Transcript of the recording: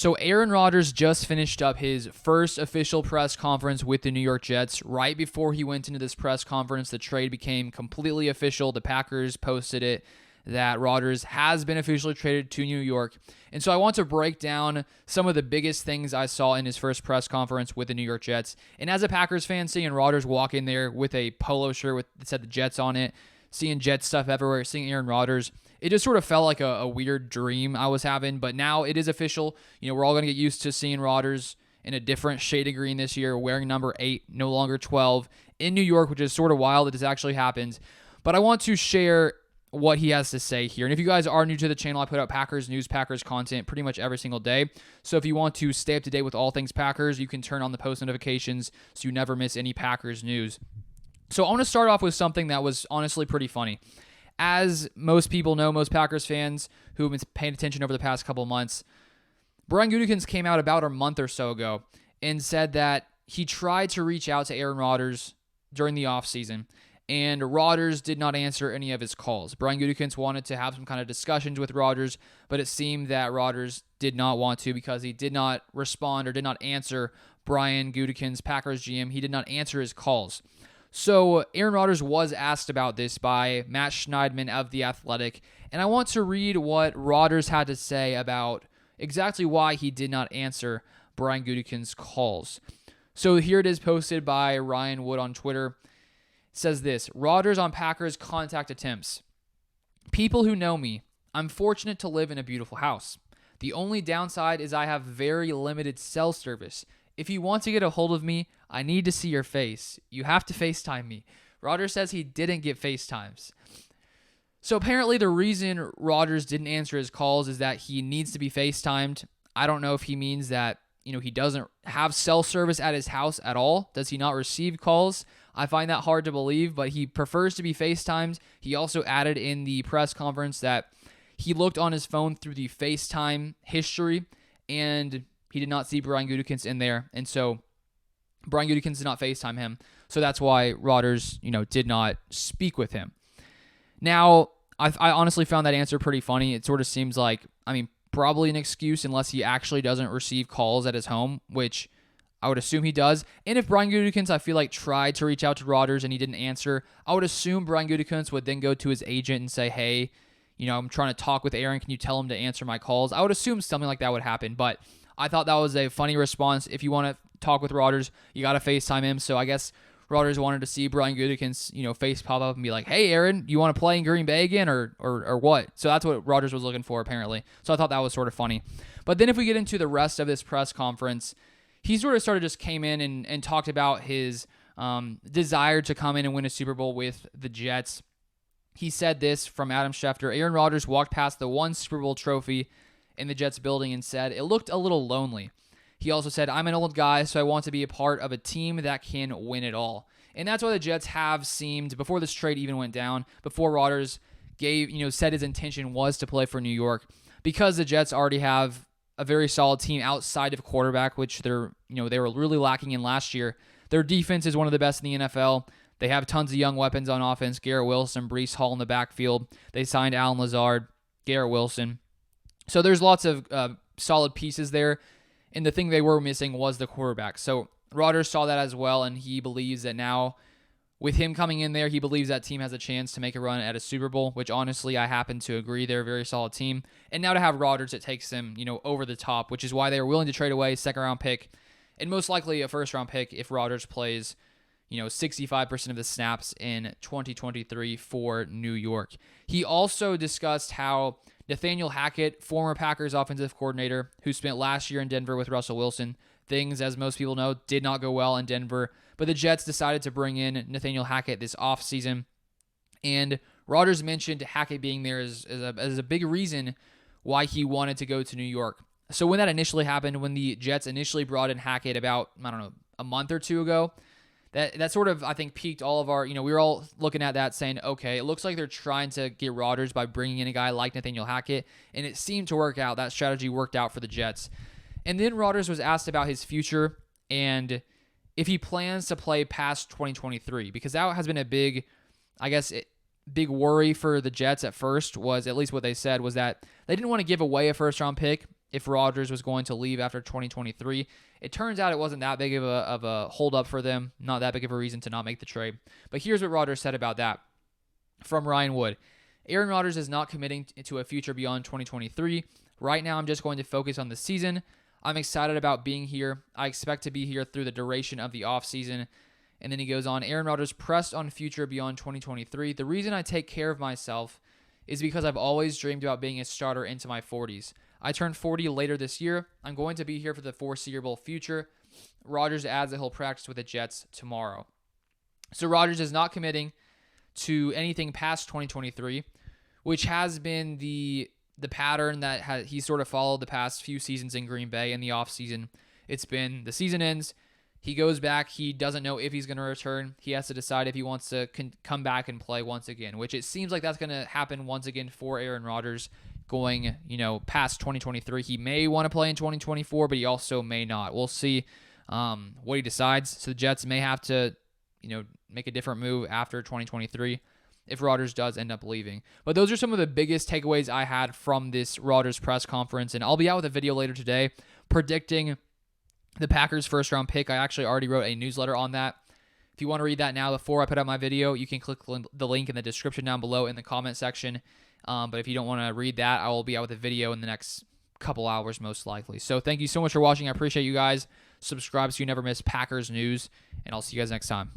So Aaron Rodgers just finished up his first official press conference with the New York Jets. Right before he went into this press conference, the trade became completely official. The Packers posted it that Rodgers has been officially traded to New York. And so I want to break down some of the biggest things I saw in his first press conference with the New York Jets. And as a Packers fan, seeing Rodgers walk in there with a polo shirt that said the Jets on it, seeing Jets stuff everywhere, seeing Aaron Rodgers, it just sort of felt like a weird dream I was having. But now it is official. We're all going to get used to seeing Rodgers in a different shade of green this year, wearing number 8, no longer 12, in New York, which is sort of wild that this actually happens. But I want to share what he has to say here. And if you guys are new to the channel, I put out Packers news, Packers content pretty much every single day. So if you want to stay up to date with all things Packers, you can turn on the post notifications so you never miss any Packers news. So I want to start off with something that was honestly pretty funny. As most people know, most Packers fans who have been paying attention over the past couple of months, Brian Gutekunsts came out about a month or so ago and said that he tried to reach out to Aaron Rodgers during the offseason, and Rodgers did not answer any of his calls. Brian Gutekunsts wanted to have some kind of discussions with Rodgers, but it seemed that Rodgers did not want to because he did not respond or did not answer Brian Gutekunsts, Packers GM. He did not answer his calls. So Aaron Rodgers was asked about this by Matt Schneidman of The Athletic, and I want to read what Rodgers had to say about exactly why he did not answer Brian Gutekunsts' calls. So here it is, posted by Ryan Wood on Twitter. It says this: Rodgers on Packers contact attempts. People who know me, I'm fortunate to live in a beautiful house. The only downside is I have very limited cell service. If you want to get a hold of me, I need to see your face. You have to FaceTime me. Rodgers says he didn't get FaceTimes. So apparently the reason Rodgers didn't answer his calls is that he needs to be FaceTimed. I don't know if he means that, he doesn't have cell service at his house at all. Does he not receive calls? I find that hard to believe, but he prefers to be FaceTimed. He also added in the press conference that he looked on his phone through the FaceTime history, and he did not see Brian Gutekunsts in there, and so Brian Gutekunsts did not FaceTime him. So that's why Rodgers, did not speak with him. Now, I honestly found that answer pretty funny. It sort of seems like, probably an excuse unless he actually doesn't receive calls at his home, which I would assume he does. And if Brian Gutekunsts, I feel like, tried to reach out to Rodgers and he didn't answer, I would assume Brian Gutekunsts would then go to his agent and say, hey, I'm trying to talk with Aaron. Can you tell him to answer my calls? I would assume something like that would happen, but I thought that was a funny response. If you want to talk with Rodgers, you got to FaceTime him. So I guess Rodgers wanted to see Brian Gutekunsts, face pop up and be like, hey, Aaron, you want to play in Green Bay again or what? So that's what Rodgers was looking for, apparently. So I thought that was sort of funny. But then if we get into the rest of this press conference, he sort of just came in and talked about his desire to come in and win a Super Bowl with the Jets. He said this from Adam Schefter: Aaron Rodgers walked past the one Super Bowl trophy in the Jets building and said, it looked a little lonely. He also said, I'm an old guy, so I want to be a part of a team that can win it all. And that's why the Jets have seemed, before this trade even went down, before Rodgers said his intention was to play for New York, because the Jets already have a very solid team outside of quarterback, which they were really lacking in last year. Their defense is one of the best in the NFL. They have tons of young weapons on offense: Garrett Wilson, Breece Hall in the backfield. They signed Allen Lazard, Garrett Wilson. So there's lots of solid pieces there, and the thing they were missing was the quarterback. So Rodgers saw that as well, and he believes that now, with him coming in there, he believes that team has a chance to make a run at a Super Bowl, which honestly I happen to agree. They're a very solid team. And now to have Rodgers, it takes them over the top, which is why they were willing to trade away a second-round pick and most likely a first-round pick if Rodgers plays 65% of the snaps in 2023 for New York. He also discussed how Nathaniel Hackett, former Packers offensive coordinator, who spent last year in Denver with Russell Wilson, things, as most people know, did not go well in Denver, but the Jets decided to bring in Nathaniel Hackett this offseason, and Rodgers mentioned Hackett being there as a big reason why he wanted to go to New York. So when that initially happened, when the Jets initially brought in Hackett about, a month or two ago, that sort of, I think, piqued all of our, we were all looking at that saying, okay, it looks like they're trying to get Rodgers by bringing in a guy like Nathaniel Hackett, and it seemed to work out. That strategy worked out for the Jets. And then Rodgers was asked about his future and if he plans to play past 2023, because that has been a big worry for the Jets at first, was at least what they said, was that they didn't want to give away a first-round pick if Rodgers was going to leave after 2023. It turns out it wasn't that big of a holdup for them, not that big of a reason to not make the trade. But here's what Rodgers said about that from Ryan Wood. Aaron Rodgers is not committing to a future beyond 2023. Right now, I'm just going to focus on the season. I'm excited about being here. I expect to be here through the duration of the offseason. And then he goes on, Aaron Rodgers pressed on future beyond 2023. The reason I take care of myself is because I've always dreamed about being a starter into my 40s. I turn 40 later this year. I'm going to be here for the foreseeable future. Rodgers adds that he'll practice with the Jets tomorrow. So Rodgers is not committing to anything past 2023, which has been the pattern that he sort of followed the past few seasons in Green Bay in the offseason. It's been the season ends, he goes back, he doesn't know if he's going to return. He has to decide if he wants to come back and play once again, which it seems like that's going to happen once again for Aaron Rodgers going, past 2023. He may want to play in 2024, but he also may not. We'll see what he decides. So the Jets may have to, make a different move after 2023 if Rodgers does end up leaving. But those are some of the biggest takeaways I had from this Rodgers press conference, and I'll be out with a video later today predicting the Packers' first-round pick. I actually already wrote a newsletter on that. If you want to read that now before I put out my video, you can click the link in the description down below in the comment section. But if you don't want to read that, I will be out with a video in the next couple hours most likely. So thank you so much for watching. I appreciate you guys. Subscribe so you never miss Packers news, and I'll see you guys next time.